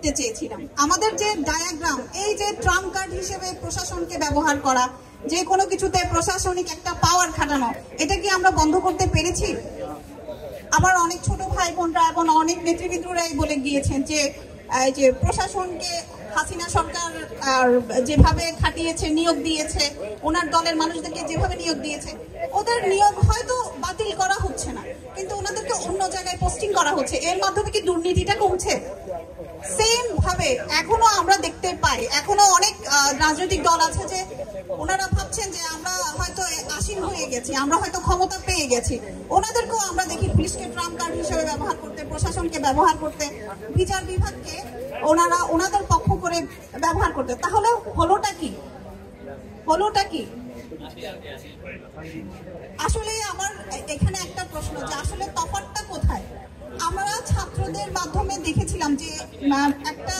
করতে চেয়েছিলাম। আমাদের যে ডায়াগ্রাম, এই যে ট্রাম্প কার্ড হিসেবে প্রশাসনকে ব্যবহার করা, যে কোনো কিছুতে প্রশাসনিক একটা পাওয়ার খাটানো, এটা কি আমরা বন্ধ করতে পেরেছি? আবার অনেক ছোট ভাই বোনরা এবং অনেক নেতৃবৃন্দরাই বলে গিয়েছেন যে প্রশাসনকে হাসিনা সরকার যেভাবে খাটিয়েছে, নিয়োগ দিয়েছে, ওনার দলের মানুষদেরকে যেভাবে নিয়োগ দিয়েছে, ওদের নিয়োগ হয়তো বাতিল করা হচ্ছে না, কিন্তু ওনাদেরকে অন্য জায়গায় পোস্টিং করা হচ্ছে। এর মাধ্যমে কি দুর্নীতিটা কমছে? সেম ভাবে এখনো আমরা দেখতে পাই, এখনো অনেক রাজনৈতিক দল আছে যে ওনারা ভাবছেন যে আমরা হয়তো আসীন হয়ে গেছি, আমরা হয়তো ক্ষমতা পেয়ে গেছি। ওনাদেরকেও আমরা দেখি পুলিশকে ট্রাম্প কার্ড হিসেবে ব্যবহার করতে, প্রশাসনকে ব্যবহার করতে, বিচার বিভাগকে ওনারা ওনাদের পক্ষ করে ব্যবহার করতে। তাহলে হলোটা কি? আসলে আমার এখানে একটা প্রশ্ন, যে আসলে তফাৎটা কোথায়? আমরা ছাত্রদের মাধ্যমে দেখেছিলাম যে একটা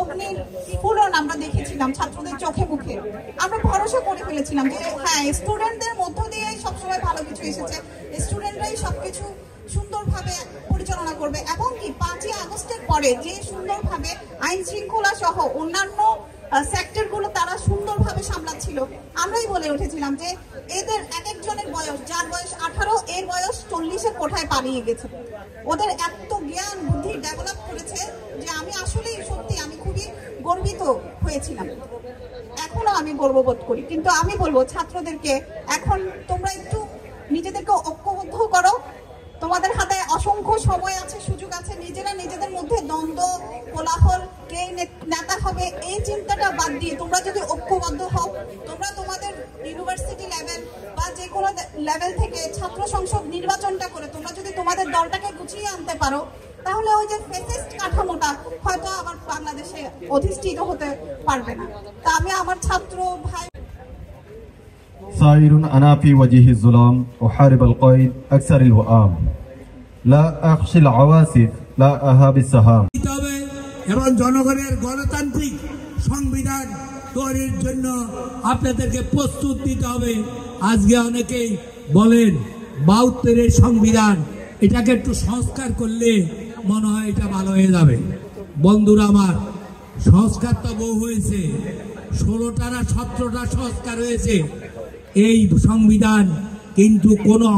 অগ্নির স্ফুরণ আমরা দেখেছিলাম ছাত্রদের চোখে মুখে। আমরা ভরসা করে ফেলেছিলাম যে হ্যাঁ, স্টুডেন্টদের মধ্য দিয়েই সবসময় ভালো কিছু এসেছে, স্টুডেন্টরাই সবকিছু সুন্দরভাবে পরিচালনা করবে। এবং কি 5ই আগস্টের পরে যে সুন্দরভাবে আইন শৃঙ্খলা সহ অন্যান্য সেক্টরগুলো তারা সুন্দরভাবে সামলাচ্ছিল, আমরাই বলে উঠেছিলাম যে এদের এক একজনের বয়স, যার বয়স 18, এর বয়স 40-এর কোঠায় পালিয়ে গেছে। ওদের এত জ্ঞান বুদ্ধি ডেভেলপ করেছে যে আমি আসলেই সত্যি আমি খুবই গর্বিত হয়েছিলাম। এখনো আমি গর্ববোধ করি। কিন্তু আমি বলবো ছাত্রদেরকে, এখন তোমরা একটু নিজেদেরকে ঐক্যবদ্ধ করো। তোমাদের হাতে অসংখ্য সময় আছে, সুযোগ আছে। নিজেরা নিজেদের মধ্যে দ্বন্দ্ব, কোলাহল, কে নেতা হবে, এই চিন্তাটা বাদ দিয়ে তোমরা যদি ঐক্যবদ্ধ হও, তোমরা তোমাদের ইউনিভার্সিটি লেভেল বা যে কোনো লেভেল থেকে ছাত্র সংসদ নির্বাচনটা করে তোমরা যদি তোমাদের দলটাকে গুছিয়ে আনতে পারো, তাহলে ওই যে ফেসিস্ট কাঠামোটা হয়তো আবার বাংলাদেশে অধিষ্ঠিত হতে পারবে না। তা আমি আমার ছাত্র ভাই صائر أنا في وجه الظلام أحارب القيد أكسر الوئام لا أخشى العواصف لا أهاب السهام। এবং জনগণের গণতান্ত্রিক সংবিধান তৈরির জন্য আপনাদেরকে প্রস্তুত দিতে হবে। আজকে অনেকেই বলেন 72-এর সংবিধান, এটাকে একটু সংস্কার করলে মনে হয় এটা ভালো হয়ে যাবে। বন্ধুরা আমার, সংস্কার তো বহু হয়েছে, 16টা না 17টা সংস্কার হয়েছে। এই সংবিধান কিন্তু কোনো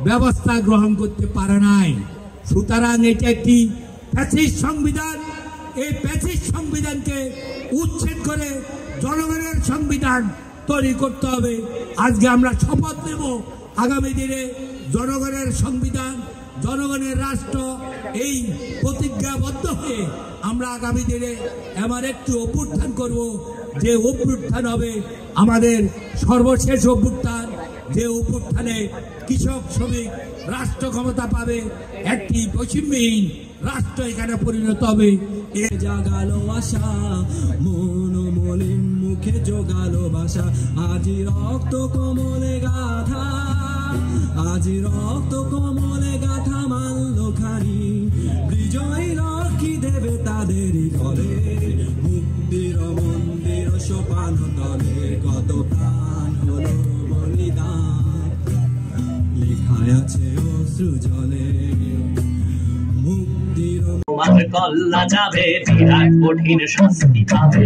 ব্যবস্থা গ্রহণ করতে পারে নাই। সুতরাং এটা একটি ফ্যাসিস্ট সংবিধান। এই ফ্যাসিস্ট সংবিধানকে উচ্ছেদ করে জনগণের সংবিধান তৈরি করতে হবে। আজকে আমরা শপথ নেব আগামী দিনে জনগণের সংবিধান, জনগণের রাষ্ট্র, এই প্রতিজ্ঞাবদ্ধ হয়ে আমরা আগামী দিনে এমন একটি অভ্যুত্থান করব, যে অভ্যুত্থান হবে আমাদের সর্বশেষ অভ্যুত্থান, যে অভ্যুত্থানে কৃষক শ্রমিক রাষ্ট্র ক্ষমতা পাবে, একটি বৈষম্যহীন রাষ্ট্র এখানে পরিণত হবে। জাগালো আশা মন মলিন মুখে জোগালো বাসা, আজি রক্ত কমলে গাথা, আজি রক্ত কমলে গাথা মানল খানি, বিজয় লক্ষ্মী দেবে তাদেরই ঘরে, মুক্তির মন্দির সোপান তলে কত প্রাণ হলো বলিদান, লেখায় আছে অশ্রু জলে মুক্তির। তোমার কল্লা যাবে, বিরাট কঠিন শাস্তি পাবে।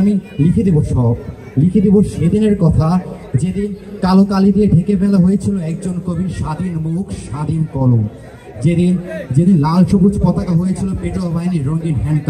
আমি লিখে দেব, সব লিখে দেব সেদিনের কথা, যেদিন কালো কালি দিয়ে ঢেকে ফেলা হয়েছিল একজন কবির স্বাধীন মুখ, স্বাধীন কলম, যেদিন লাল সবুজ পতাকা হয়েছিল পেট্রোল বাহিনীর রঙিন হ্যান্ড।